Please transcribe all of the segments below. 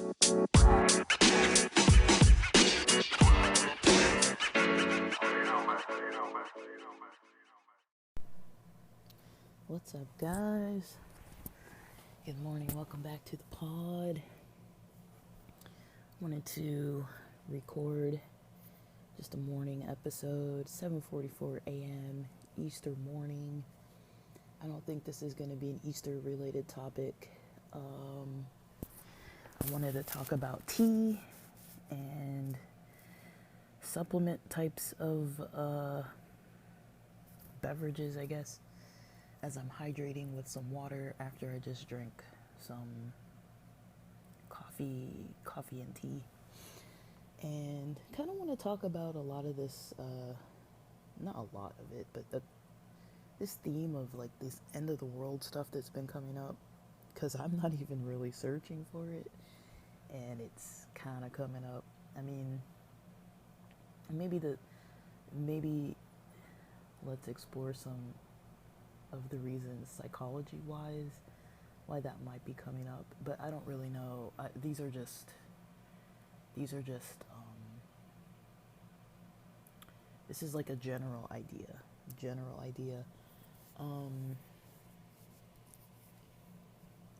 What's up, guys? Good morning. Welcome back to the pod. Wanted to record just a morning episode, 7:44 a.m. Easter morning. I don't think this is going to be an Easter related topic. I wanted to talk about tea and supplement types of beverages, I guess, as I'm hydrating with some water after I just drank some coffee and tea. And kind of want to talk about a lot of this, not a lot of it, but this theme of like this end of the world stuff that's been coming up, because I'm not even really searching for it, and it's kind of coming up. I mean, maybe let's explore some of the reasons psychology wise why that might be coming up, but I don't really know. These are just this is like a general idea,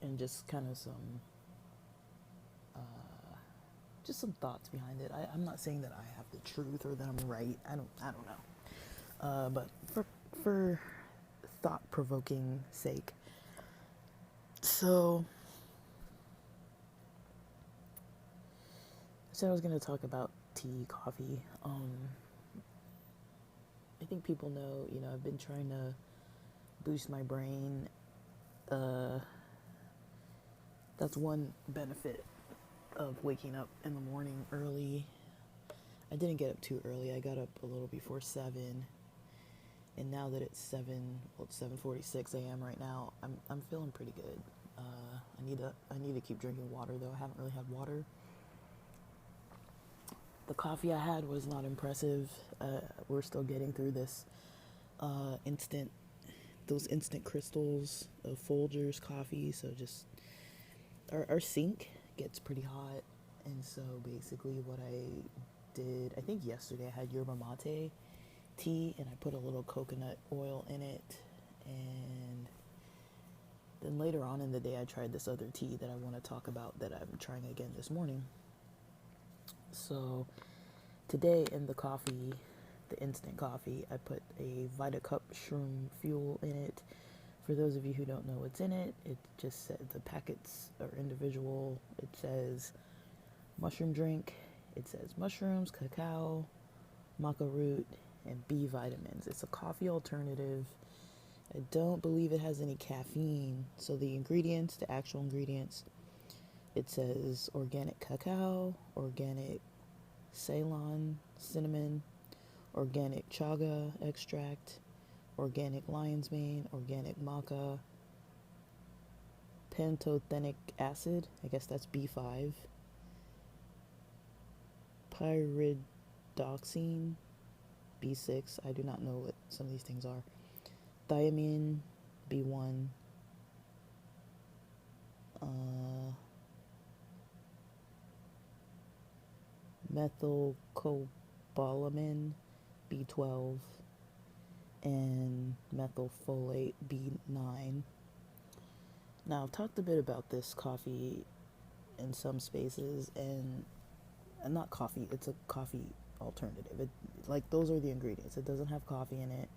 and just kind of some thoughts behind it. I'm not saying that I have the truth or that I'm right. I don't know, but for thought-provoking sake. So I was going to talk about tea, coffee. I think people know, I've been trying to boost my brain. That's one benefit of waking up in the morning early. I didn't get up too early. I got up a little before 7. And now that it's 7:46 a.m. right now, I'm feeling pretty good. I need to keep drinking water though. I haven't really had water. The coffee I had was not impressive. We're still getting through this those instant crystals of Folgers coffee. So just our sink gets pretty hot, and so basically what I did, I think yesterday I had yerba mate tea, and I put a little coconut oil in it, and then later on in the day I tried this other tea that I want to talk about that I'm trying again this morning. So today in the coffee, the instant coffee, I put a VitaCup shroom fuel in it. For those of you who don't know what's in it, it just said the packets are individual. It says mushroom drink, it says mushrooms, cacao, maca root, and B vitamins. It's a coffee alternative. I don't believe it has any caffeine. So the actual ingredients, it says organic cacao, organic Ceylon cinnamon, organic chaga extract, organic lion's mane, organic maca, pantothenic acid, I guess that's B5, pyridoxine, B6, I do not know what some of these things are, thiamine, B1, methylcobalamin, B12, and methylfolate, B9. Now, I've talked a bit about this coffee in some spaces, and not coffee, it's a coffee alternative. Those are the ingredients. It doesn't have coffee in it.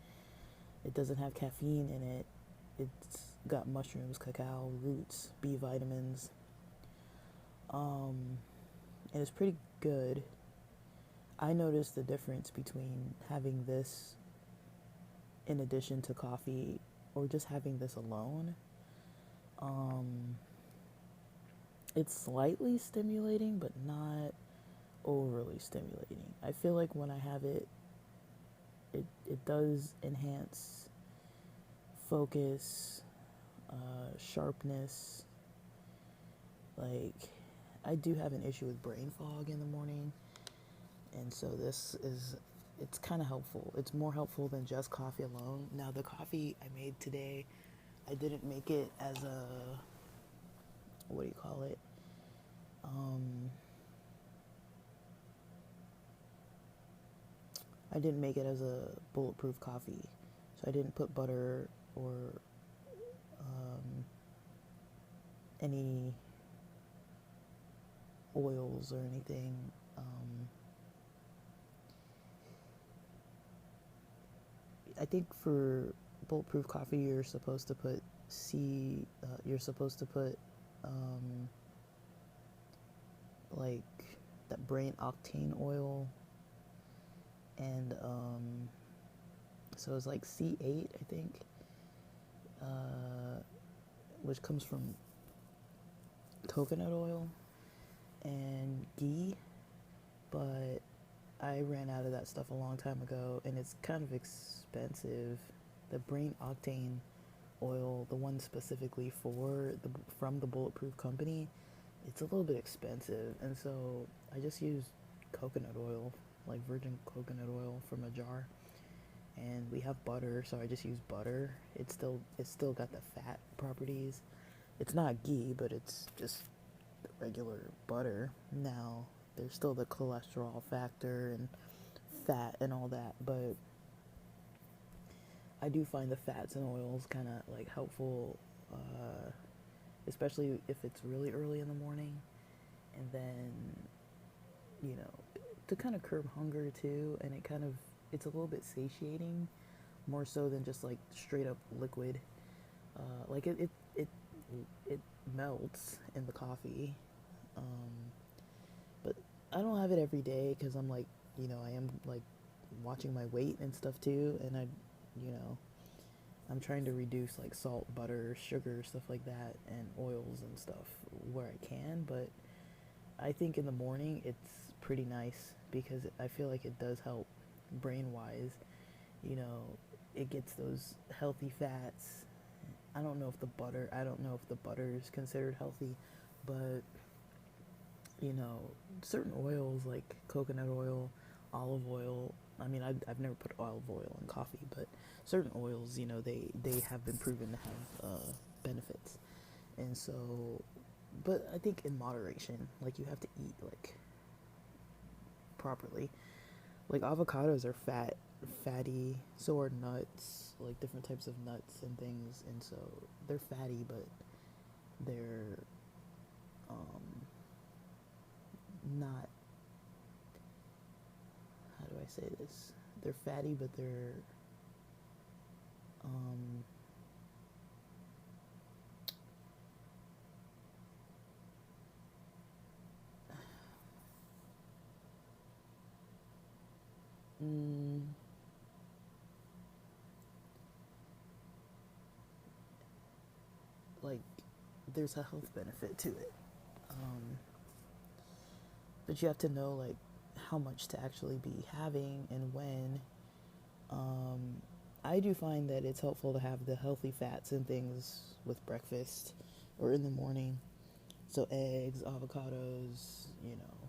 It doesn't have caffeine in it. It's got mushrooms, cacao, roots, B vitamins. And it's pretty good. I noticed the difference between having this in addition to coffee or just having this alone. It's slightly stimulating, but not overly stimulating. I feel like when I have it does enhance focus, sharpness. Like, I do have an issue with brain fog in the morning, and so it's kind of helpful. It's more helpful than just coffee alone. Now, the coffee I made today, I didn't make it as a, what do you call it? I didn't make it as a bulletproof coffee, so I didn't put butter or um, any oils or anything. I think for bulletproof coffee, you're supposed to put you're supposed to put um, like that brain octane oil, and so it's like C8, I think, uh, which comes from coconut oil and ghee, but I ran out of that stuff a long time ago, and it's kind of expensive. The brain octane oil, the one specifically from the Bulletproof company, it's a little bit expensive, and so I just use coconut oil, like virgin coconut oil from a jar. And we have butter, so I just use butter. It's still got the fat properties. It's not ghee, but it's just regular butter. Now, there's still the cholesterol factor and fat and all that, but I do find the fats and oils kind of like helpful, especially if it's really early in the morning, and then, to kind of curb hunger too, and it's a little bit satiating, more so than just like straight up liquid. Like it melts in the coffee, um, but I don't have it every day because I am like watching my weight and stuff too, and you know, I'm trying to reduce like salt, butter, sugar, stuff like that, and oils and stuff where I can. But I think in the morning it's pretty nice because I feel like it does help brain wise. You know, it gets those healthy fats. I don't know if the butter is considered healthy, but you know, certain oils like coconut oil, olive oil. I mean, I've never put olive oil in coffee, but certain oils, they have been proven to have benefits. And so, but I think in moderation, like you have to eat like properly. Like avocados are fatty. So are nuts, like different types of nuts and things. And so they're fatty, but they're um, not, how do I say this? They're fatty, but they're um, mm, like there's a health benefit to it. Um, but you have to know like how much to actually be having and when. Um, I do find that it's helpful to have the healthy fats and things with breakfast or in the morning. So eggs, avocados,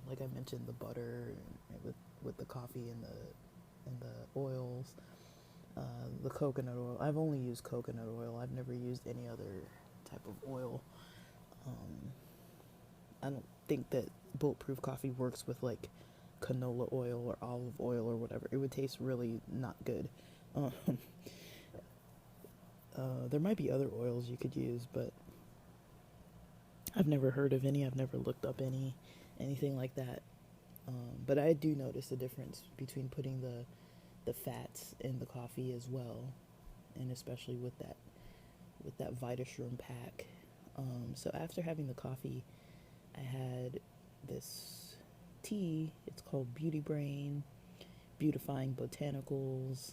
like I mentioned, the butter with the coffee and the oils, the coconut oil. I've only used coconut oil. I've never used any other type of oil. Um, I don't think that bulletproof coffee works with like canola oil or olive oil or whatever. It would taste really not good. Um, there might be other oils you could use, but I've never heard of any. I've never looked up anything like that. But I do notice a difference between putting the fats in the coffee as well, and especially with that Vitashroom pack. So after having the coffee, I had this tea. It's called Beauty Brain, Beautifying Botanicals,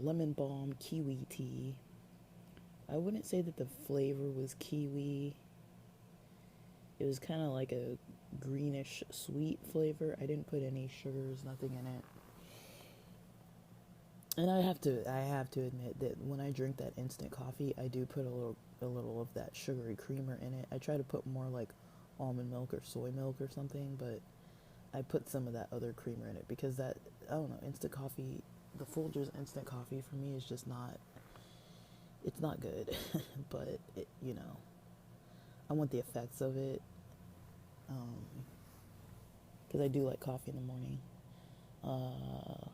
lemon balm kiwi tea. I wouldn't say that the flavor was kiwi. It was kind of like a greenish sweet flavor. I didn't put any sugars, nothing in it. And I have to admit that when I drink that instant coffee, I do put a little of that sugary creamer in it. I try to put more like almond milk or soy milk or something, but I put some of that other creamer in it because I don't know, instant coffee, the Folgers instant coffee for me is just not, it's not good. But I want the effects of it, because I do like coffee in the morning. Uh,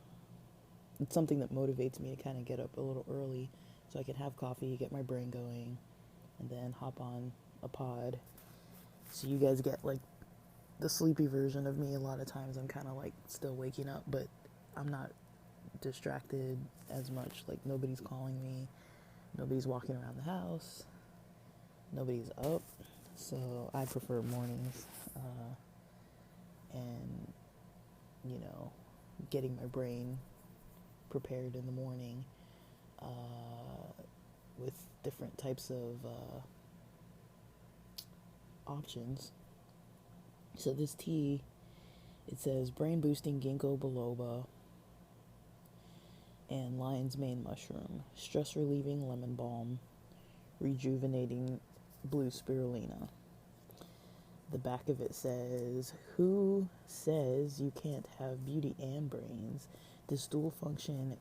it's something that motivates me to kind of get up a little early so I can have coffee, get my brain going, and then hop on a pod. So you guys get like the sleepy version of me. A lot of times I'm kind of like still waking up, but I'm not distracted as much. Like nobody's calling me, nobody's walking around the house, nobody's up. So I prefer mornings, and you know, getting my brain prepared in the morning with different types of options. So this tea, it says brain boosting ginkgo biloba and lion's mane mushroom, stress relieving lemon balm, rejuvenating blue spirulina. The back of it says, who says you can't have beauty and brains? This dual function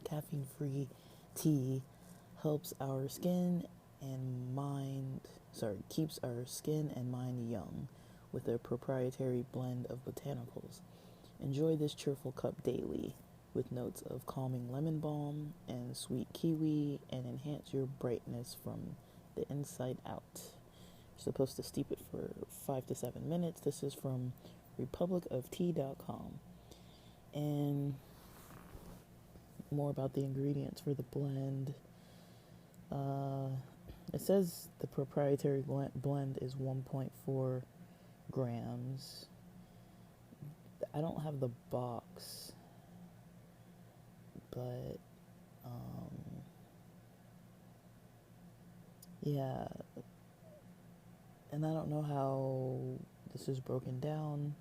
caffeine free tea helps our skin and mind, keeps our skin and mind young with a proprietary blend of botanicals. Enjoy this cheerful cup daily with notes of calming lemon balm and sweet kiwi, and enhance your brightness from the inside out. You're supposed to steep it for 5 to 7 minutes. This is from republicoftea.com. And more about the ingredients for the blend. It says the proprietary blend is 1.4 grams. I don't have the box, but yeah, and I don't know how this is broken down.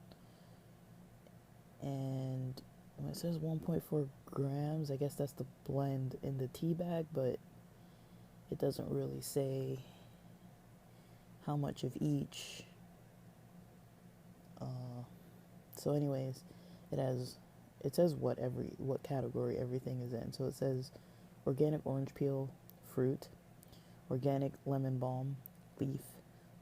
And when it says 1.4 grams, I guess that's the blend in the tea bag, but it doesn't really say how much of each. So anyways, it says what category everything is in. So it says organic orange peel, fruit, organic lemon balm, leaf,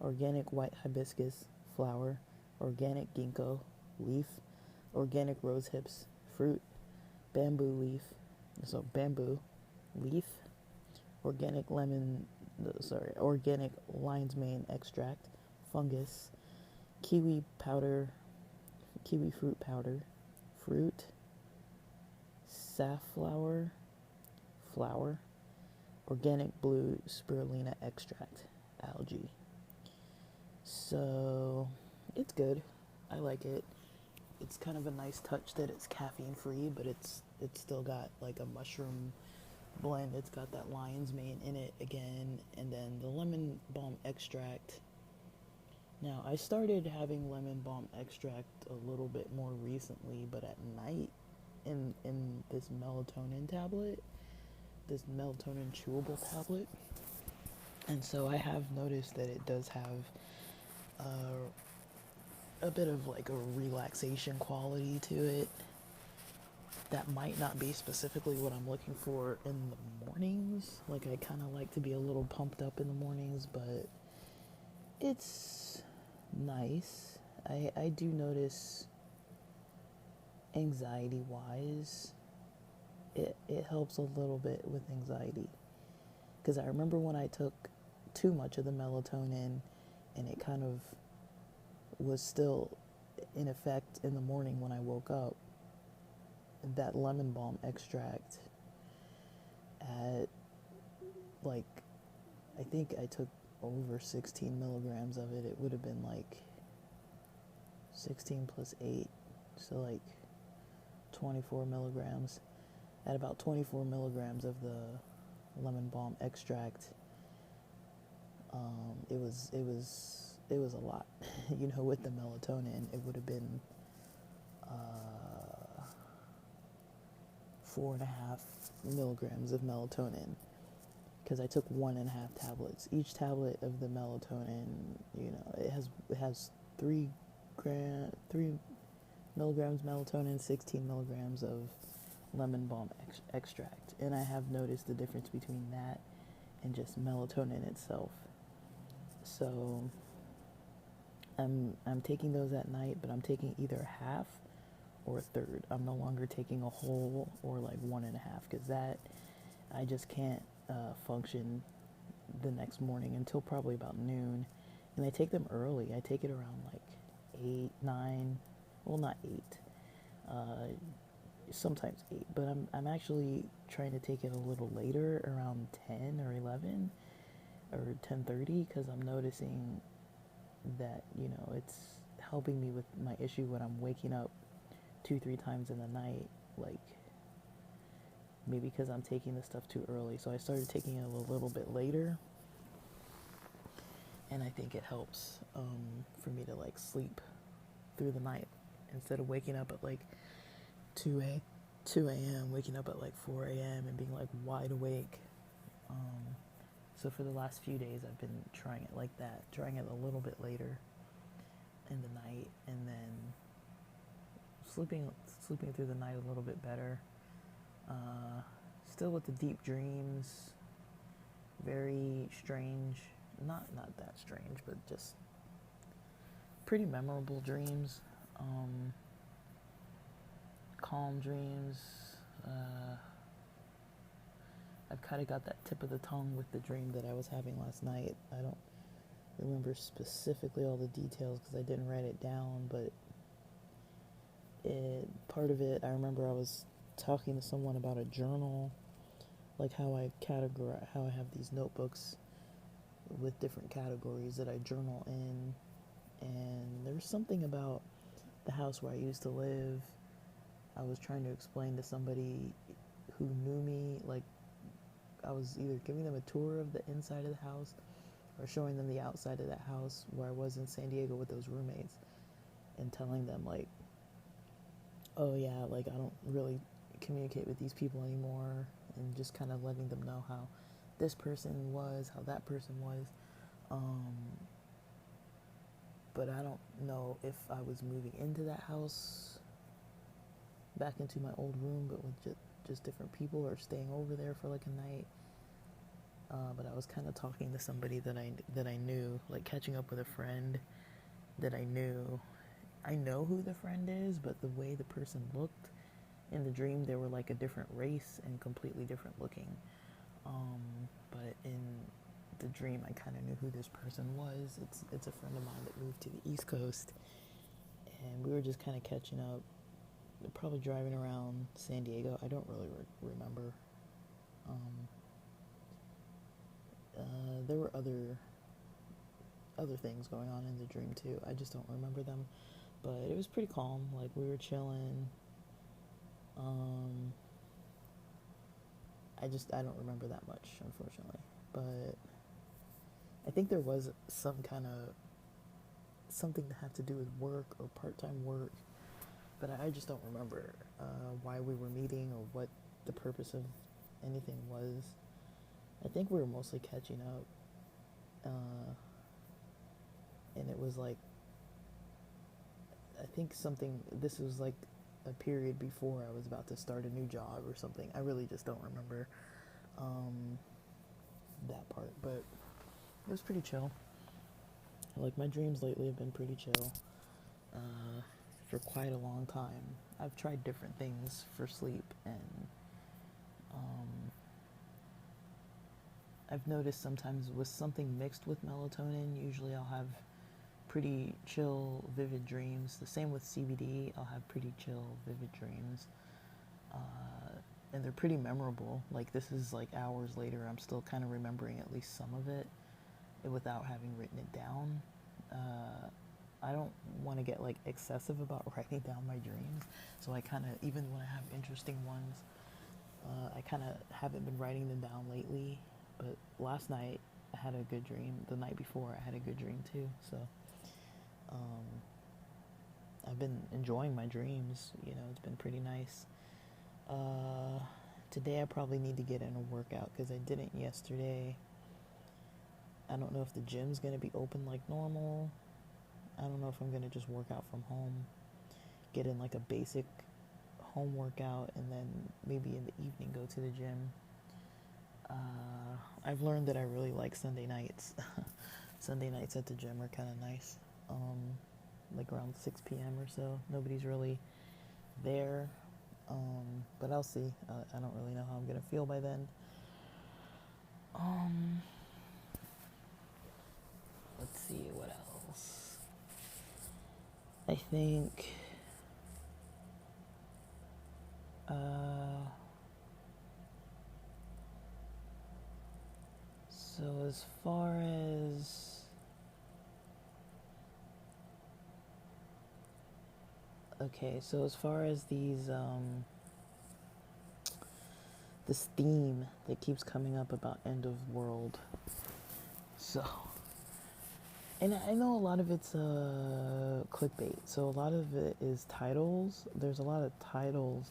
organic white hibiscus, flower, organic ginkgo, leaf, organic rose hips, fruit, bamboo leaf, organic organic lion's mane extract, fungus, kiwi fruit powder, fruit, safflower, flower, organic blue spirulina extract, algae. So it's good. I like it. It's kind of a nice touch that it's caffeine free, but it's still got like a mushroom blend. It's got that lion's mane in it again, and then the lemon balm extract. Now, I started having lemon balm extract a little bit more recently, but at night in this melatonin tablet, this melatonin chewable tablet. And so I have noticed that it does have a bit of like a relaxation quality to it that might not be specifically what I'm looking for in the mornings. Like, I kind of like to be a little pumped up in the mornings, but it's nice. I do notice anxiety wise, it helps a little bit with anxiety. Because I remember when I took too much of the melatonin and it kind of was still in effect in the morning when I woke up, that lemon balm extract at, like, I think I took over 16 milligrams of it. It would have been like 16 plus 8, so like 24 milligrams. At about 24 milligrams of the lemon balm extract, it was a lot. You know, with the melatonin, it would have been 4.5 milligrams of melatonin, because I took 1.5 tablets. Each tablet of the melatonin, you know, it has 3 milligrams melatonin, 16 milligrams of lemon balm extract, and I have noticed the difference between that and just melatonin itself. So I'm taking those at night, but I'm taking either half or a third. I'm no longer taking a whole or like one and a half, because that I just can't function the next morning until probably about noon. And I take them early. I take it around like 8, 9, well, not 8, sometimes 8, but I'm actually trying to take it a little later, around 10 or 11 or 10:30, because I'm noticing that, it's helping me with my issue when I'm waking up 2, 3 times in the night, like maybe because I'm taking this stuff too early. So I started taking it a little bit later, and I think it helps for me to like sleep through the night instead of waking up at like 2 a.m., waking up at like 4 a.m. and being like wide awake. So for the last few days, I've been trying it like that, trying it a little bit later in the night, and then sleeping through the night a little bit better. Still with the deep dreams, very strange, not that strange, but just pretty memorable dreams, calm dreams. I've kind of got that tip of the tongue with the dream that I was having last night. I don't remember specifically all the details because I didn't write it down, but part of it, I remember I was talking to someone about a journal, like how I have these notebooks with different categories that I journal in, and there's something about the house where I used to live. I was trying to explain to somebody who knew me, like I was either giving them a tour of the inside of the house or showing them the outside of that house where I was in San Diego with those roommates, and telling them like, oh yeah, like I don't really communicate with these people anymore, and just kind of letting them know how this person was, how that person was. But I don't know if I was moving into that house, back into my old room, but with just different people, or staying over there for like a night. But I was kind of talking to somebody that I knew, like catching up with a friend that I knew. I know who the friend is, but the way the person looked in the dream, they were like a different race and completely different looking. But in the dream, I kind of knew who this person was. It's a friend of mine that moved to the East Coast, and we were just kind of catching up, probably driving around San Diego. I don't really remember. There were other things going on in the dream too. I just don't remember them, but it was pretty calm. Like we were chilling. I don't remember that much, unfortunately, but I think there was something that had to do with work or part-time work, but I just don't remember why we were meeting or what the purpose of anything was. I think we were mostly catching up, and it was like, I think this was like a period before I was about to start a new job or something. I really just don't remember that part, but it was pretty chill. Like my dreams lately have been pretty chill for quite a long time. I've tried different things for sleep, and I've noticed sometimes with something mixed with melatonin, usually I'll have pretty chill, vivid dreams. The same with CBD, I'll have pretty chill, vivid dreams. And they're pretty memorable. Like this is like hours later, I'm still kind of remembering at least some of it without having written it down. I don't want to get like excessive about writing down my dreams. So I kind of, even when I have interesting ones, I kind of haven't been writing them down lately. But last night I had a good dream. The night before I had a good dream too. So I've been enjoying my dreams. It's been pretty nice. Today I probably need to get in a workout because I didn't yesterday. I don't know if the gym's going to be open like normal. I don't know if I'm going to just work out from home, get in like a basic home workout, and then maybe in the evening go to the gym. I've learned that I really like Sunday nights. Sunday nights at the gym are kind of nice. Like around 6 p.m. or so. Nobody's really there. But I'll see. I don't really know how I'm gonna feel by then. Um, let's see what else. I think. Uh, so as far as okay, so as far as this theme that keeps coming up about end of world. So, and I know a lot of it's clickbait. So a lot of it is titles. There's a lot of titles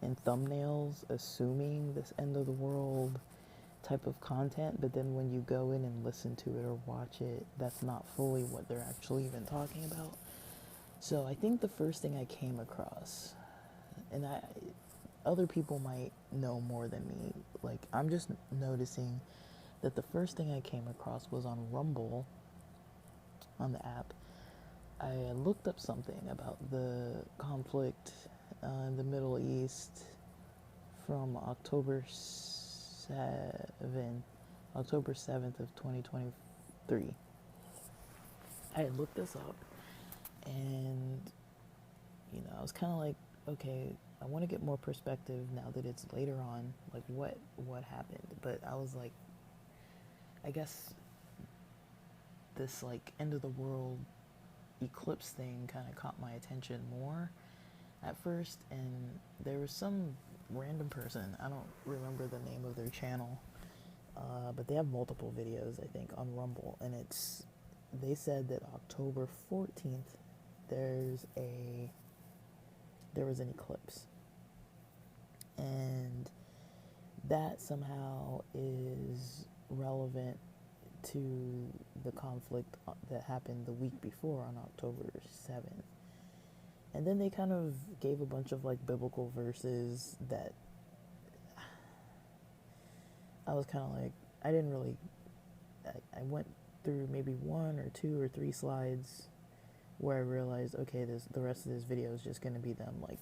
and thumbnails assuming this end of the world type of content, but then when you go in and listen to it or watch it, that's not fully what they're actually even talking about. So I think the first thing I came across, and other people might know more than me. Like, I'm just noticing that the first thing I came across was on Rumble, on the app. I looked up something about the conflict in the Middle East from October 7th of 2023. I had looked this up, and I was kind of like, okay, I want to get more perspective now that it's later on, like what happened. But I was like, I guess this like end of the world eclipse thing kind of caught my attention more at first, and there was some random person, I don't remember the name of their channel, but they have multiple videos, I think, on Rumble, and they said that October 14th there was an eclipse, and that somehow is relevant to the conflict that happened the week before on October 7th. And then they kind of gave a bunch of like biblical verses that I was kind of like, I didn't really, I went through maybe one or two or three slides where I realized, okay, the rest of this video is just going to be them like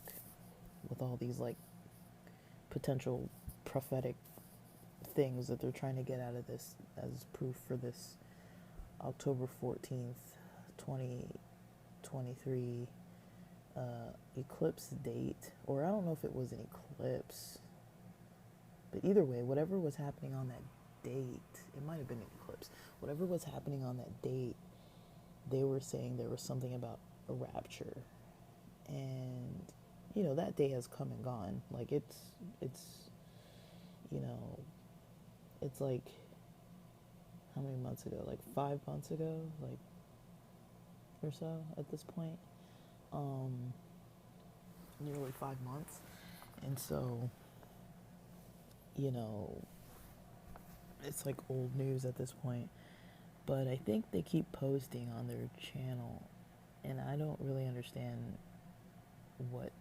with all these like potential prophetic things that they're trying to get out of this as proof for this October 14th, 2023 eclipse date. Or I don't know if it was an eclipse, but either way, whatever was happening on that date, it might have been an eclipse. Whatever was happening on that date, they were saying there was something about a rapture. And that day has come and gone. Like it's it's like how many months ago? Like 5 months ago, like or so at this point. Nearly 5 months. And so, it's like old news at this point. But I think they keep posting on their channel, and I don't really understand what.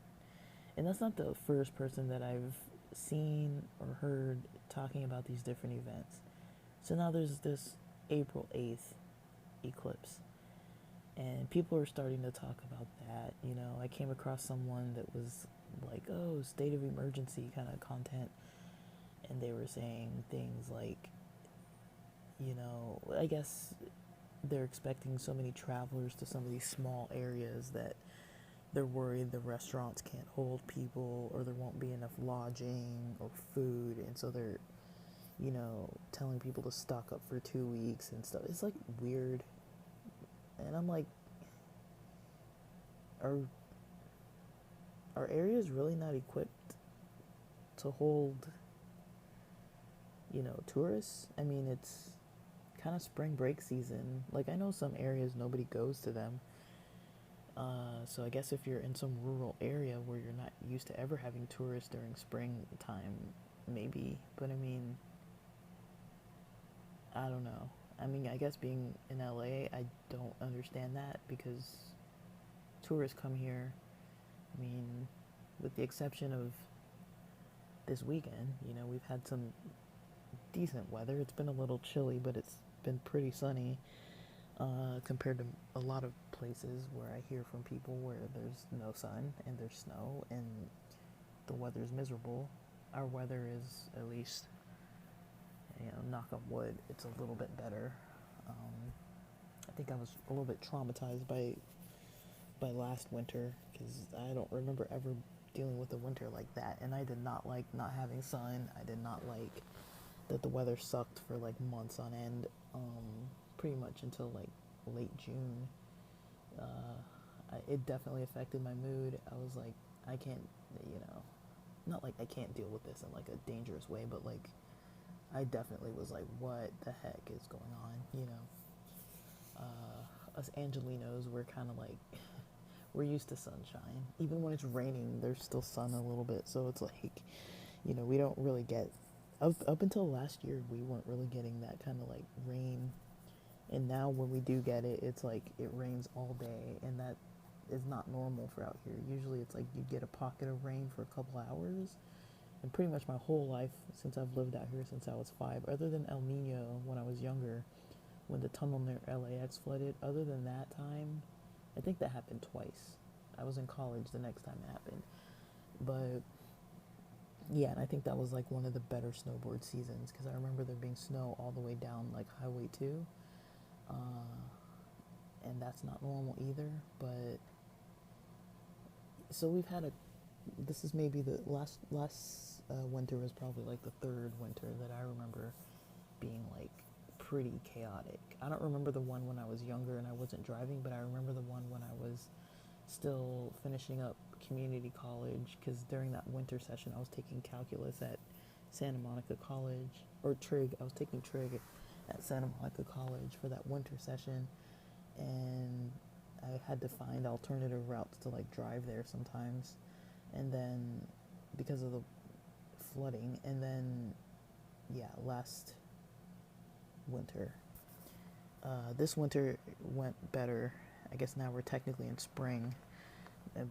And that's not the first person that I've seen or heard talking about these different events. So now there's this April 8th eclipse, and people are starting to talk about that. I came across someone that was like, oh, state of emergency kind of content, and they were saying things like, I guess they're expecting so many travelers to some of these small areas that they're worried the restaurants can't hold people, or there won't be enough lodging or food, and so they're telling people to stock up for 2 weeks and stuff. It's like weird, and I'm like, are areas really not equipped to hold tourists? I mean, it's kind of spring break season. Like, I know some areas nobody goes to them, so I guess if you're in some rural area where you're not used to ever having tourists during springtime, maybe. But I mean, I don't know. I mean, I guess being in LA, I don't understand that, because tourists come here. I mean, with the exception of this weekend, we've had some decent weather. It's been a little chilly, but it's been pretty sunny. compared to a lot of places where I hear from people where there's no sun and there's snow and the weather's miserable. Our weather is, at least, knock on wood, it's a little bit better. I think I was a little bit traumatized by last winter because I don't remember ever dealing with a winter like that, and I did not like not having sun. I did not like that the weather sucked for like months on end, pretty much until like late June. It definitely affected my mood. I was like, I can't, not like I can't deal with this in like a dangerous way, but like I definitely was like, what the heck is going on? Us Angelinos, we're kind of like, we're used to sunshine. Even when it's raining, there's still sun a little bit. So it's like, we don't really get, up until last year, we weren't really getting that kind of like rain. And now when we do get it, it's like it rains all day. And that is not normal for out here. Usually it's like you get a pocket of rain for a couple hours. And pretty much my whole life since I've lived out here since I was 5, other than El Nino when I was younger, when the tunnel near LAX flooded, other than that time, I think that happened twice. I was in college the next time it happened. But yeah, and I think that was like one of the better snowboard seasons because I remember there being snow all the way down like Highway 2. And that's not normal either. But so we've had this is maybe the last winter was probably like the third winter that I remember being like pretty chaotic. I don't remember the one when I was younger and I wasn't driving, but I remember the one when I was still finishing up community college, because during that winter session I was taking calculus at Santa Monica College, or trig. I was taking trig at Santa Monica College for that winter session, and I had to find alternative routes to like drive there sometimes, and then because of the flooding, and then last winter, this winter went better. I guess now we're technically in spring,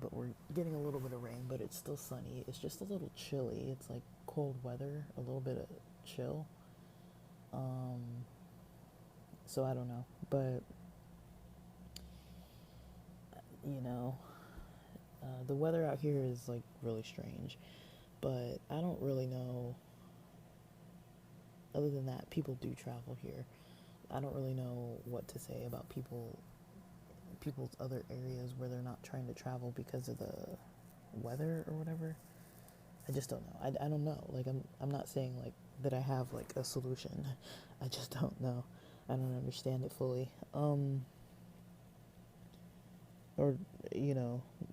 but we're getting a little bit of rain, but it's still sunny. It's just a little chilly. It's like cold weather, a little bit of chill. So I don't know, but the weather out here is like really strange, but I don't really know. Other than that, people do travel here. I don't really know what to say about people's other areas where they're not trying to travel because of the weather or whatever. I just don't know. I don't know. Like I'm not saying like that I have like a solution. I just don't know. I don't understand it fully. Or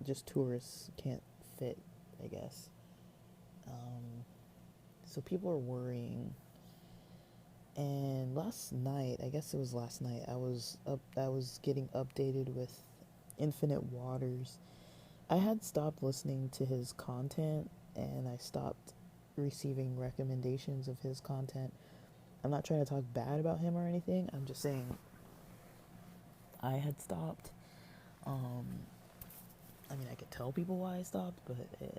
just tourists can't fit, I guess. So people are worrying. And last night, I guess it was last night, I was getting updated with Infinite Waters. I had stopped listening to his content, and I stopped receiving recommendations of his content. I'm not trying to talk bad about him or anything. I'm just saying I had stopped. I could tell people why I stopped, but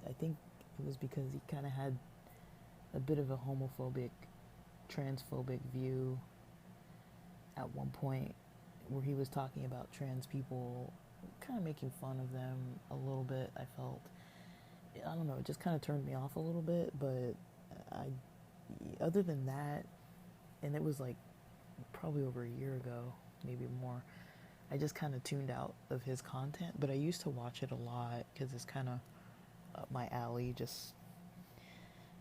I think it was because he kind of had a bit of a homophobic, transphobic view at one point, where he was talking about trans people, kind of making fun of them a little bit. I felt, I don't know, it just kind of turned me off a little bit. But other than that, and it was like probably over a year ago, maybe more, I just kind of tuned out of his content. But I used to watch it a lot because it's kind of up my alley. Just,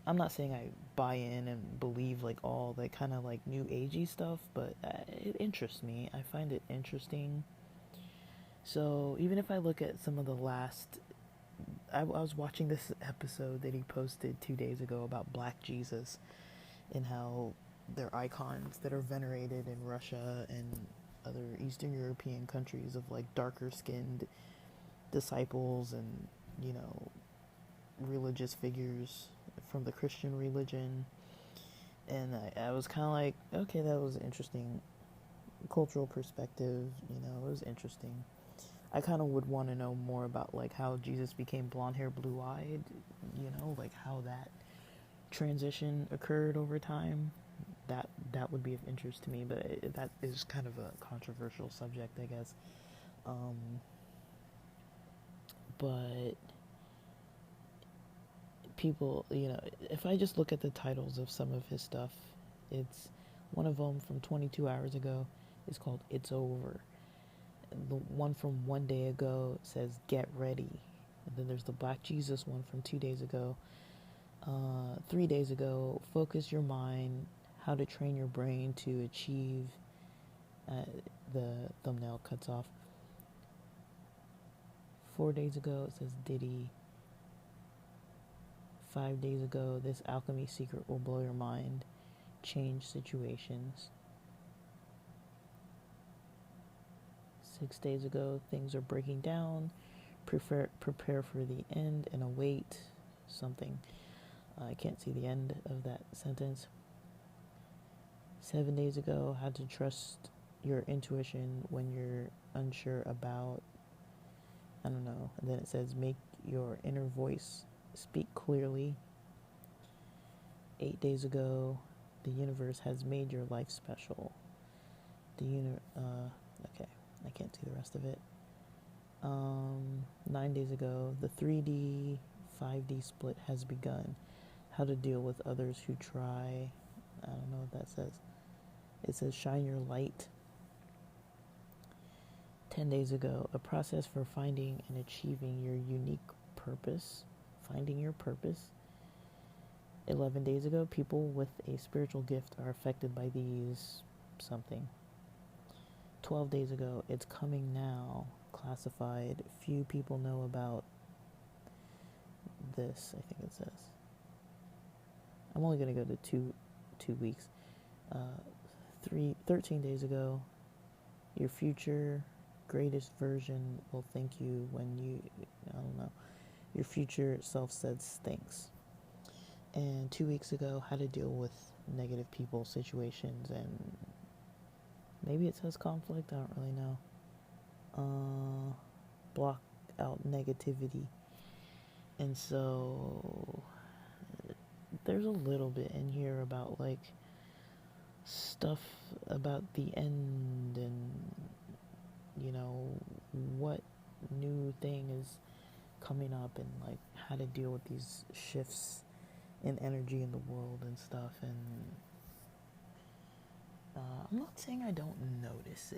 I'm not saying I buy in and believe like all that kind of like new agey stuff, but it interests me. I find it interesting. So even if I look at some of the last, I was watching this episode that he posted 2 days ago about Black Jesus and how they're icons that are venerated in Russia and other Eastern European countries of like darker skinned disciples and religious figures from the Christian religion. And I was kind of like, okay, that was an interesting cultural perspective. It was interesting. I kind of would want to know more about like how Jesus became blonde hair, blue eyed, like how that transition occurred over time. that would be of interest to me, but that is kind of a controversial subject, I guess. Um, but people, if I just look at the titles of some of his stuff, it's one of them from 22 hours ago is called It's Over. The one from one day ago says Get Ready. And then there's the Black Jesus one from 2 days ago. 3 days ago, Focus Your Mind, How to Train Your Brain to Achieve. The thumbnail cuts off. 4 days ago, it says Diddy. 5 days ago, This Alchemy Secret Will Blow Your Mind. Change Situations. 6 days ago, Things Are Breaking Down. Prepare for the end and await something. I can't see the end of that sentence. 7 days ago, How to Trust Your Intuition When You're Unsure About, I don't know. And then it says, Make Your Inner Voice Speak Clearly. 8 days ago, The Universe Has Made Your Life Special. Okay, I can't see the rest of it. 9 days ago, The 3D, 5D Split Has Begun. How to Deal with Others Who Try. I don't know what that says. It says, Shine Your Light. 10 days ago, A Process for Finding and Achieving Your Unique Purpose. Finding Your Purpose. 11 days ago, People with a Spiritual Gift are affected by these something. 12 days ago, It's Coming Now. Classified. Few people know about this, I think it says. I'm only going to go to two weeks. 13 days ago, Your future greatest version will thank you when you, I don't know, your future self said stinks. And 2 weeks ago, How to Deal with Negative People, Situations, and maybe it says conflict, I don't really know. Block out negativity. And so there's a little bit in here about like stuff about the end and what new thing is coming up and like how to deal with these shifts in energy in the world and stuff. And I'm not saying I don't notice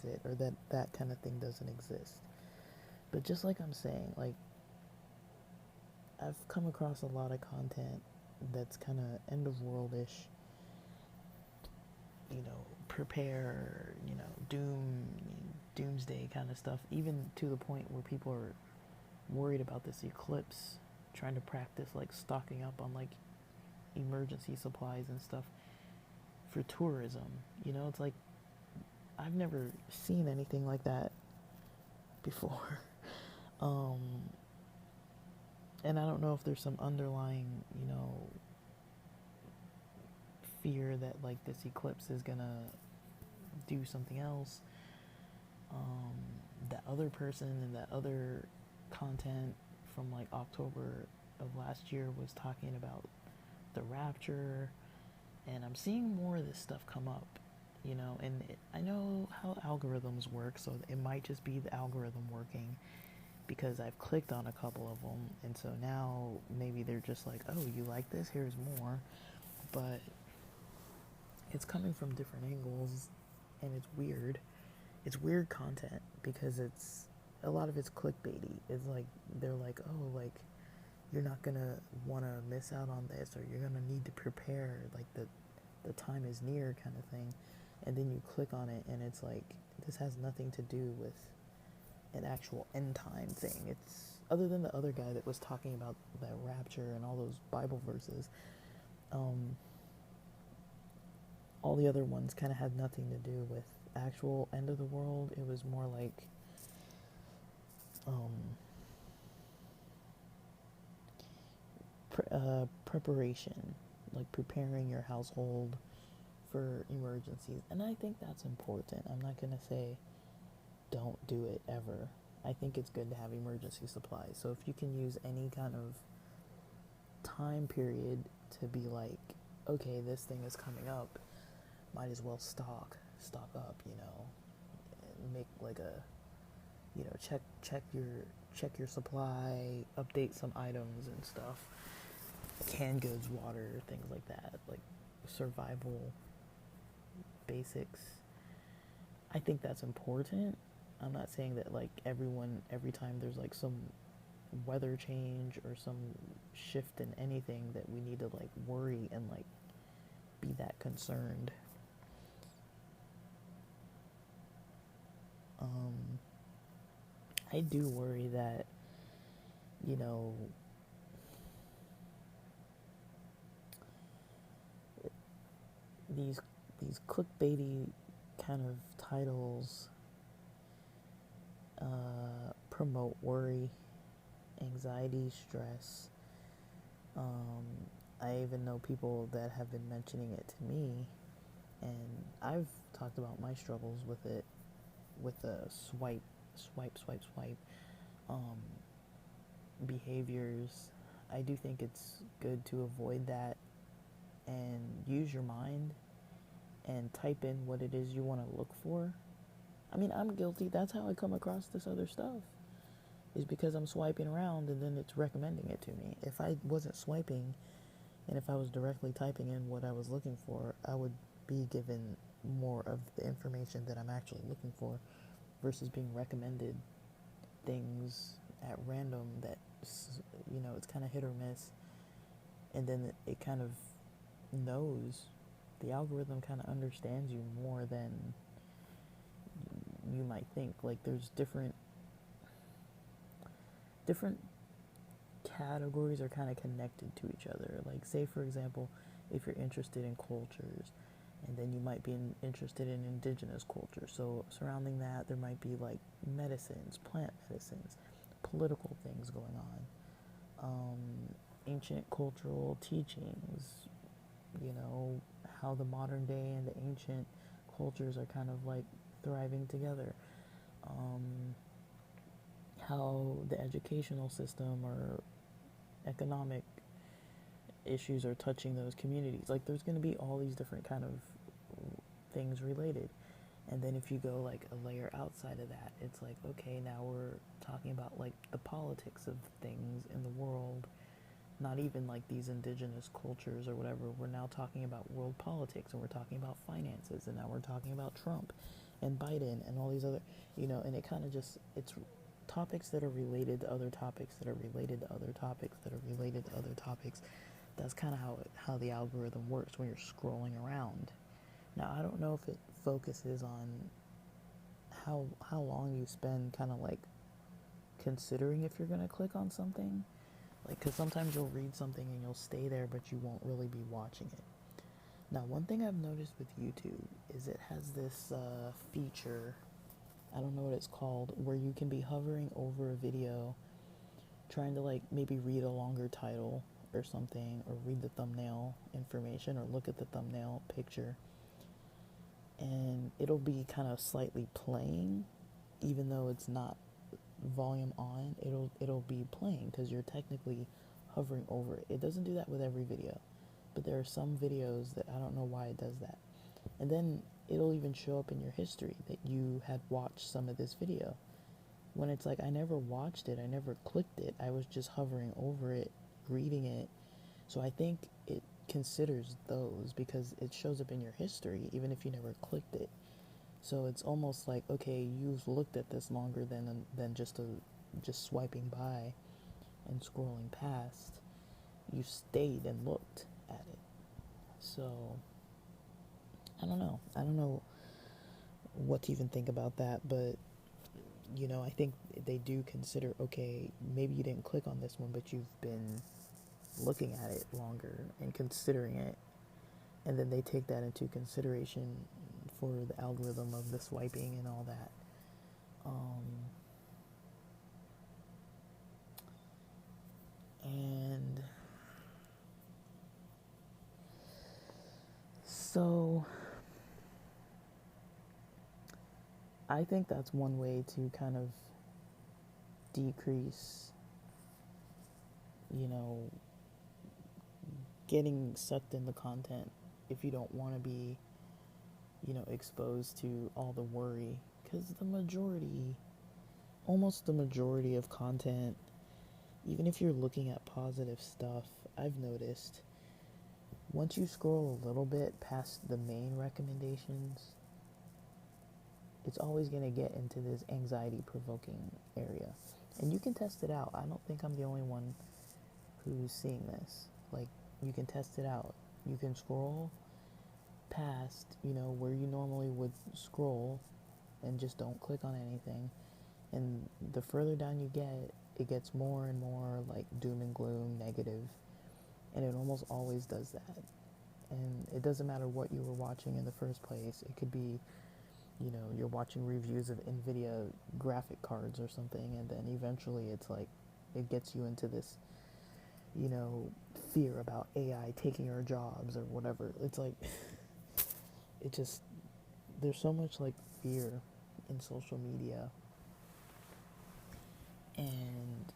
it. Or that kind of thing doesn't exist. But just like I'm saying, like, I've come across a lot of content that's kind of end of world-ish, prepare, doomsday kind of stuff, even to the point where people are worried about this eclipse, trying to practice like stocking up on like emergency supplies and stuff for tourism. It's like I've never seen anything like that before. And I don't know if there's some underlying, fear that like this eclipse is gonna do something else. That other person and that other content from like October of last year was talking about the rapture, and I'm seeing more of this stuff come up, and I know how algorithms work, so it might just be the algorithm working because I've clicked on a couple of them, and so now maybe they're just like, oh, you like this? Here's more. But it's coming from different angles, and it's weird. It's weird content because a lot of it's clickbaity. It's like they're like, oh, like you're not gonna want to miss out on this, or you're gonna need to prepare, like the time is near kind of thing. And then you click on it, and it's like this has nothing to do with an actual end time thing. It's other than the other guy that was talking about the rapture and all those Bible verses. All the other ones kind of had nothing to do with actual end of the world. It was more like preparation, like preparing your household for emergencies. And I think that's important. I'm not going to say don't do it ever. I think it's good to have emergency supplies. So if you can use any kind of time period to be like okay, this thing is coming up, might as well stock up, and make like a, check your supply, update some items and stuff, canned goods, water, things like that, like survival basics. I think that's important. I'm not saying that like everyone, every time there's like some weather change or some shift in anything, that we need to like worry and like be that concerned. um I do worry that, you know these these clickbaity kind of titles promote worry, anxiety, stress. um I even know people that have been mentioning it to me, and I've talked about my struggles with it, with the swipe um, behaviors. I do think it's good to avoid that and use your mind and type in what it is you want to look for. I mean, I'm guilty. That's how I come across this other stuff, is because I'm swiping around and then it's recommending it to me. If I wasn't swiping and if I was directly typing in what I was looking for, I would be given more of the information that I'm actually looking for versus being recommended things at random that, it's kind of hit or miss. And then it kind of knows, the algorithm kind of understands you more than you might think. Like there's different categories are kind of connected to each other. Like, say for example, if you're interested in cultures, and then you might be interested in indigenous culture, so surrounding that there might be like medicines, plant medicines, political things going on, ancient cultural teachings, how the modern day and the ancient cultures are kind of like thriving together, um, how the educational system or economic issues are touching those communities. Like there's going to be all these different kind of things related. And then if you go like a layer outside of that, it's like, okay, now we're talking about like the politics of things in the world, not even like these indigenous cultures or whatever. We're now talking about world politics, and we're talking about finances, and now we're talking about Trump and Biden and all these other, and it kind of just, it's topics that are related to other topics that are related to other topics that are related to other topics. That's kind of how the algorithm works when you're scrolling around. Now, I don't know if it focuses on how long you spend kind of like considering if you're going to click on something. Like, because sometimes you'll read something and you'll stay there, but you won't really be watching it. Now, one thing I've noticed with YouTube is it has this feature, I don't know what it's called, where you can be hovering over a video, trying to like maybe read a longer title or something, or read the thumbnail information, or look at the thumbnail picture, and it'll be kind of slightly playing, even though it's not volume on. It'll be playing because you're technically hovering over it. It doesn't do that with every video, but there are some videos that I don't know why it does that. And then it'll even show up in your history that you had watched some of this video, when it's like, I never watched it, I never clicked it, I was just hovering over it, reading it. So I think it considers those because it shows up in your history even if you never clicked it. So it's almost like, okay, you've looked at this longer than just swiping by and scrolling past. You stayed and looked at it. So I don't know. I don't know what to even think about that, but I think they do consider, okay, maybe you didn't click on this one, but you've been looking at it longer and considering it, and then they take that into consideration for the algorithm of the swiping and all that. And so I think that's one way to kind of decrease, getting sucked into content if you don't want to be, exposed to all the worry. Because almost the majority of content, even if you're looking at positive stuff, I've noticed once you scroll a little bit past the main recommendations, it's always going to get into this anxiety provoking area. And you can test it out. I don't think I'm the only one who's seeing this. Like, you can test it out. You can scroll past, where you normally would scroll and just don't click on anything. And the further down you get, it gets more and more like doom and gloom, negative. And it almost always does that. And it doesn't matter what you were watching in the first place. It could be, you're watching reviews of NVIDIA graphic cards or something, and then eventually it's like, it gets you into this, fear about AI taking our jobs or whatever. It's like, it just, there's so much like fear in social media. And,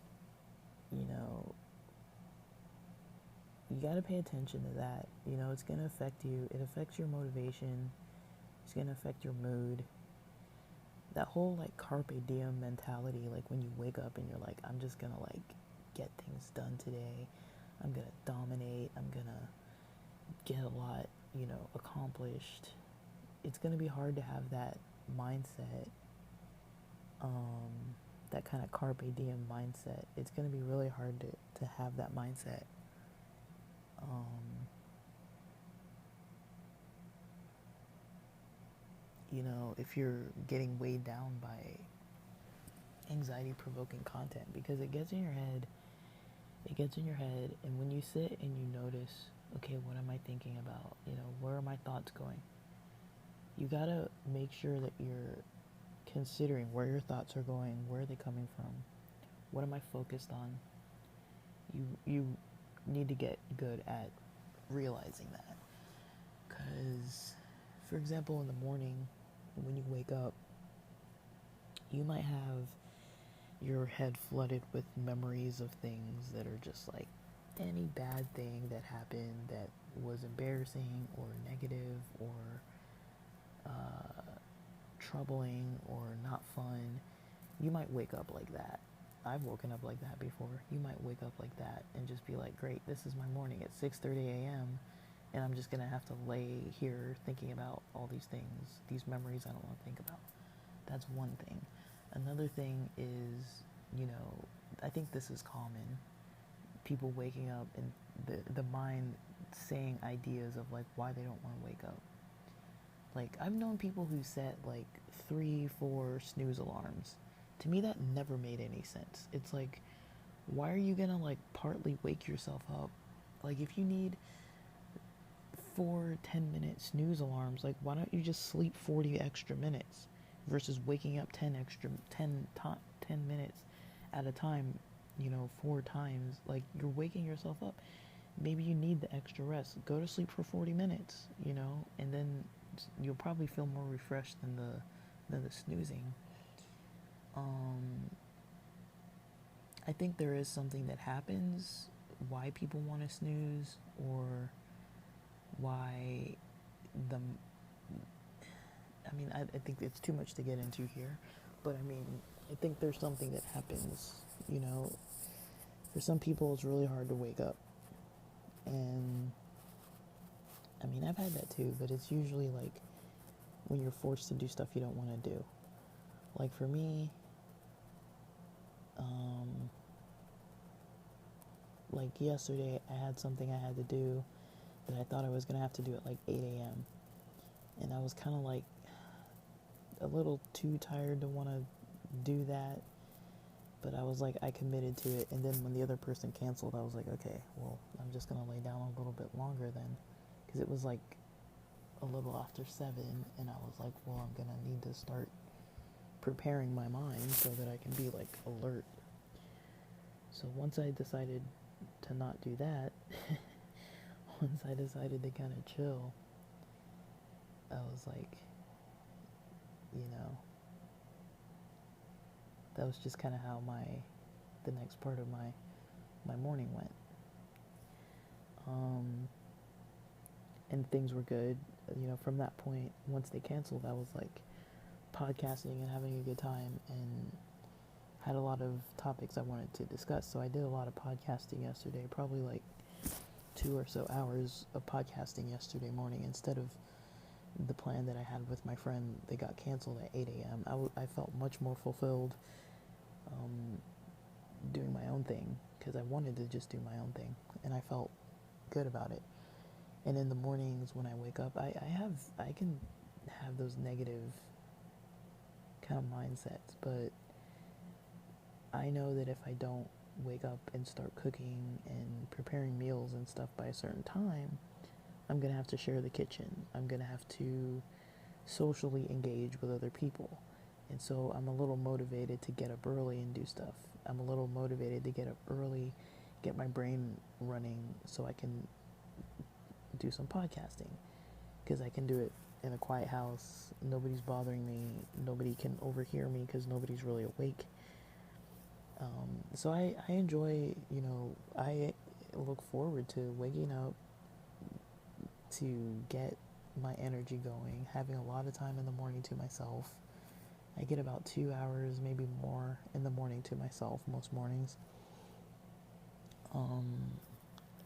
you got to pay attention to that. It's going to affect you. It affects your motivation. It's going to affect your mood. That whole like carpe diem mentality, like when you wake up and you're like, I'm just going to like get things done today. I'm going to dominate. I'm going to get a lot, accomplished. It's going to be hard to have that mindset, that kind of carpe diem mindset. It's going to be really hard to have that mindset. If you're getting weighed down by anxiety provoking content, because it gets in your head, and when you sit and you notice, okay, what am I thinking about? Where are my thoughts going? You gotta make sure that you're considering where your thoughts are going, where are they coming from, what am I focused on? You need to get good at realizing that. Because, for example, in the morning, when you wake up, you might have your head flooded with memories of things that are just like any bad thing that happened that was embarrassing or negative or troubling or not fun. You might wake up like that. I've woken up like that before. You might wake up like that and just be like, great, this is my morning at 6:30 a.m. and I'm just going to have to lay here thinking about all these things, these memories I don't want to think about. That's one thing. Another thing is, I think this is common. People waking up and the mind saying ideas of like why they don't want to wake up. Like, I've known people who set like 3-4 snooze alarms. To me, that never made any sense. It's like, why are you gonna like partly wake yourself up? Like, if you need 4 10-minute snooze alarms, like, why don't you just sleep 40 extra minutes versus waking up 10 minutes at a time, 4 times? Like, you're waking yourself up. Maybe you need the extra rest. Go to sleep for 40 minutes, and then you'll probably feel more refreshed than the snoozing. I think there is something that happens why people want to snooze, or why I think it's too much to get into here, but I think there's something that happens, for some people it's really hard to wake up, and I've had that too, but it's usually like when you're forced to do stuff you don't want to do. Like for me, like yesterday I had something I had to do that I thought I was going to have to do at like 8 a.m. And I was kind of like a little too tired to want to do that. But I was like, I committed to it. And then when the other person canceled, I was like, okay, well, I'm just going to lay down a little bit longer then. Because it was like a little after 7. And I was like, well, I'm going to need to start preparing my mind so that I can be like alert. So once I decided to not do that, once I decided to kind of chill, I was like, that was just kind of how the next part of my morning went. Um, and things were good. From that point, once they canceled, I was like podcasting and having a good time and had a lot of topics I wanted to discuss. So I did a lot of podcasting yesterday, probably like 2 or so hours of podcasting yesterday morning instead of the plan that I had with my friend. They got canceled at 8 a.m. I felt much more fulfilled um, doing my own thing because I wanted to just do my own thing and I felt good about it. And in the mornings when I wake up, I can have those negative kind of mindsets, but I know that if I don't wake up and start cooking and preparing meals and stuff by a certain time, I'm gonna have to share the kitchen. I'm gonna have to socially engage with other people. And so I'm a little motivated to get up early and do stuff. I'm a little motivated to get up early, get my brain running so I can do some podcasting. Because I can do it in a quiet house. Nobody's bothering me. Nobody can overhear me because nobody's really awake. So I enjoy, I look forward to waking up to get my energy going, having a lot of time in the morning to myself. I get about 2 hours, maybe more, in the morning to myself most mornings.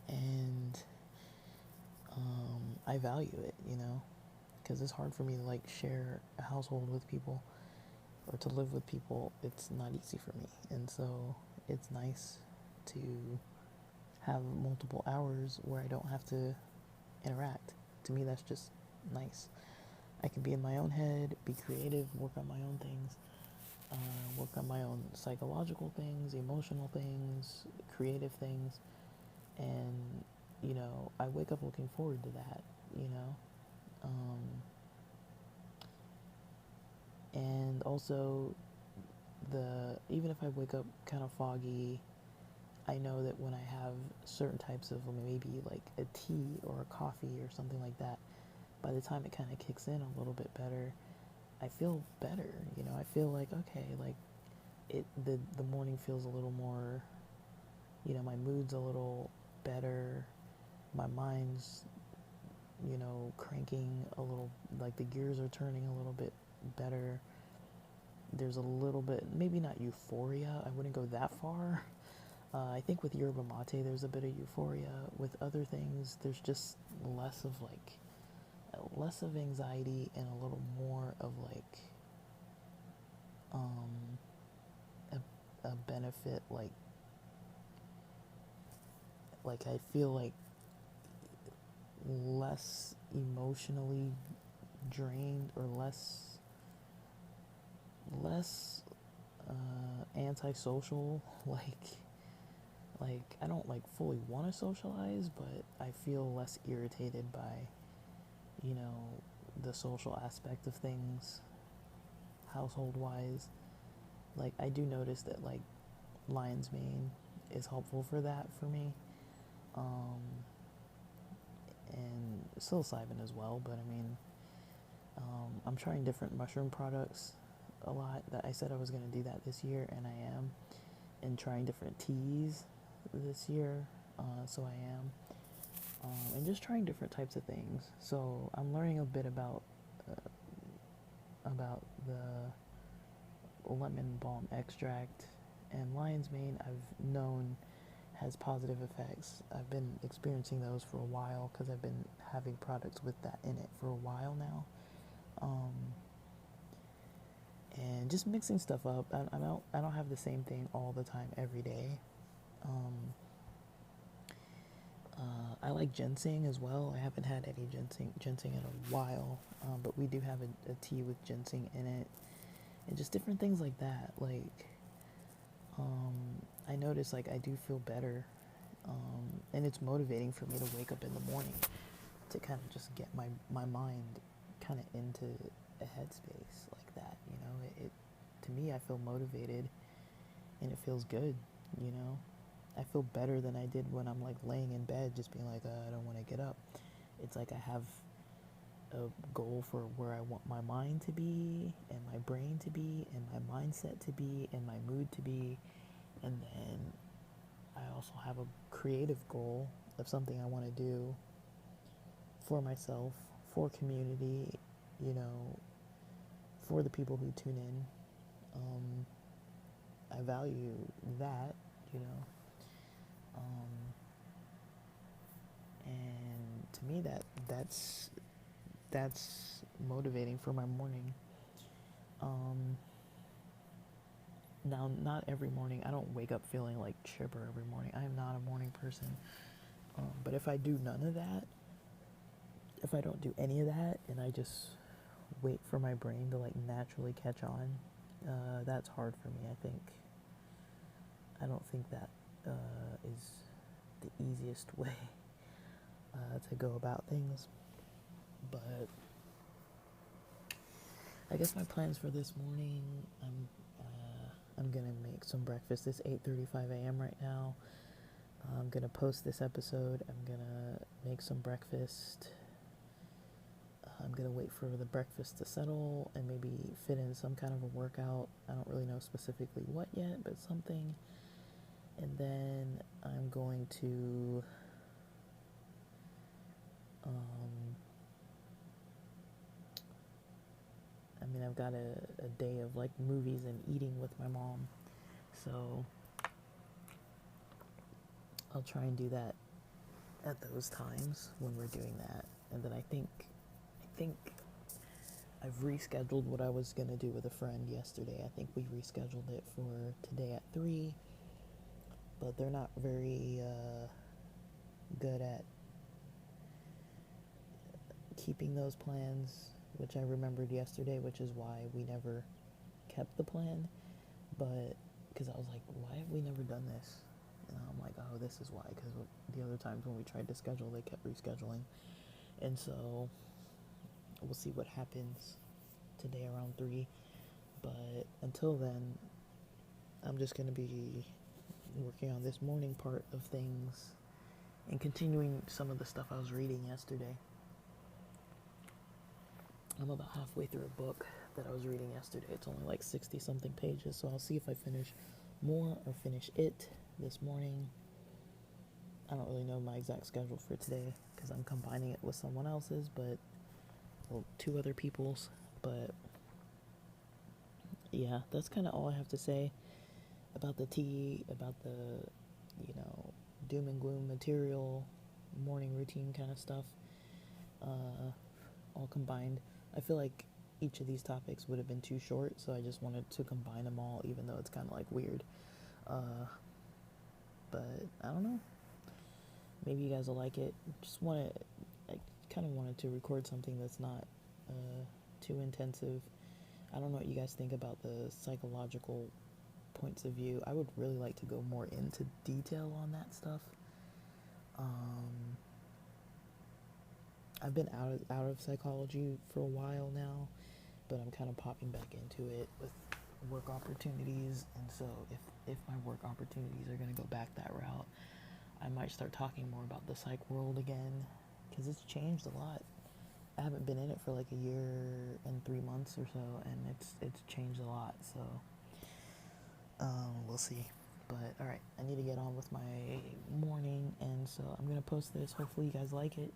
And I value it, because it's hard for me to like share a household with people or to live with people. It's not easy for me, and so it's nice to have multiple hours where I don't have to interact. To me, that's just nice. I can be in my own head, be creative, work on my own things, work on my own psychological things, emotional things, creative things, and I wake up looking forward to that. And also even if I wake up kind of foggy, I know that when I have certain types of maybe like a tea or a coffee or something like that, by the time it kind of kicks in a little bit better, I feel better. I feel like okay, like the morning feels a little more. My mood's a little better. My mind's cranking a little, like the gears are turning a little bit better. There's a little bit, maybe not euphoria, I wouldn't go that far. I think with yerba mate there's a bit of euphoria. With other things there's just less of anxiety and a little more of a benefit, like I feel like less emotionally drained or less antisocial. Like I don't like fully want to socialize, but I feel less irritated by the social aspect of things household wise. Like I do notice that like lion's mane is helpful for that for me, and psilocybin as well. But I mean, I'm trying different mushroom products a lot. That I said I was going to do that this year, and I am. And trying different teas this year, so I am. And just trying different types of things. So I'm learning a bit about the lemon balm extract, and lion's mane I've known has positive effects. I've been experiencing those for a while because I've been having products with that in it for a while now. And just mixing stuff up. I don't have the same thing all the time every day. I like ginseng as well. I haven't had any ginseng in a while, but we do have a tea with ginseng in it, and just different things like that. Like, I notice like I do feel better, and it's motivating for me to wake up in the morning to kind of just get my mind kind of into a headspace like that. It to me, I feel motivated, and it feels good. I feel better than I did when I'm like laying in bed just being like, I don't want to get up. It's like I have a goal for where I want my mind to be and my brain to be and my mindset to be and my mood to be. And then I also have a creative goal of something I want to do for myself, for community, you know, for the people who tune in. I value that, you know. And to me that's motivating for my morning. Now, not every morning. I don't wake up feeling like chipper every morning. I am not a morning person. But if I do none of that, if I don't do any of that, and I just wait for my brain to like naturally catch on, that's hard for me. I don't think that is the easiest way to go about things. But I guess my plans for this morning, I'm gonna make some breakfast. It's 8:35 a.m. right now. I'm gonna post this episode. I'm gonna make some breakfast. I'm gonna wait for the breakfast to settle and maybe fit in some kind of a workout. I don't really know specifically what yet, but something. And then I'm going to I've got a day of like movies and eating with my mom, so I'll try and do that at those times when we're doing that. And then I think I've rescheduled what I was gonna do with a friend yesterday. I think we rescheduled it for today at 3, but they're not very good at keeping those plans, which I remembered yesterday, which is why we never kept the plan. But because I was like, why have we never done this? And I'm like, oh, this is why, because the other times when we tried to schedule, they kept rescheduling. And so we'll see what happens today around 3. But until then, I'm just going to be working on this morning part of things and continuing some of the stuff I was reading yesterday. I'm about halfway through a book that I was reading yesterday. It's only like 60 something pages, so I'll see if I finish more or finish it this morning. I don't really know my exact schedule for today because I'm combining it with someone else's, but well, 2 other people's. But yeah, that's kind of all I have to say about the tea, about the, you know, doom and gloom material, morning routine kind of stuff, all combined. I feel like each of these topics would have been too short, so I just wanted to combine them all, even though it's kind of like weird. But I don't know. Maybe you guys will like it. I kind of wanted to record something that's not too intensive. I don't know what you guys think about the psychological points of view. I would really like to go more into detail on that stuff. I've been out of psychology for a while now, but I'm kind of popping back into it with work opportunities. And so if my work opportunities are going to go back that route, I might start talking more about the psych world again, because it's changed a lot. I haven't been in it for like a year and 3 months or so, and it's changed a lot. So we'll see. But all right, I need to get on with my morning, and so I'm gonna post this. Hopefully you guys like it.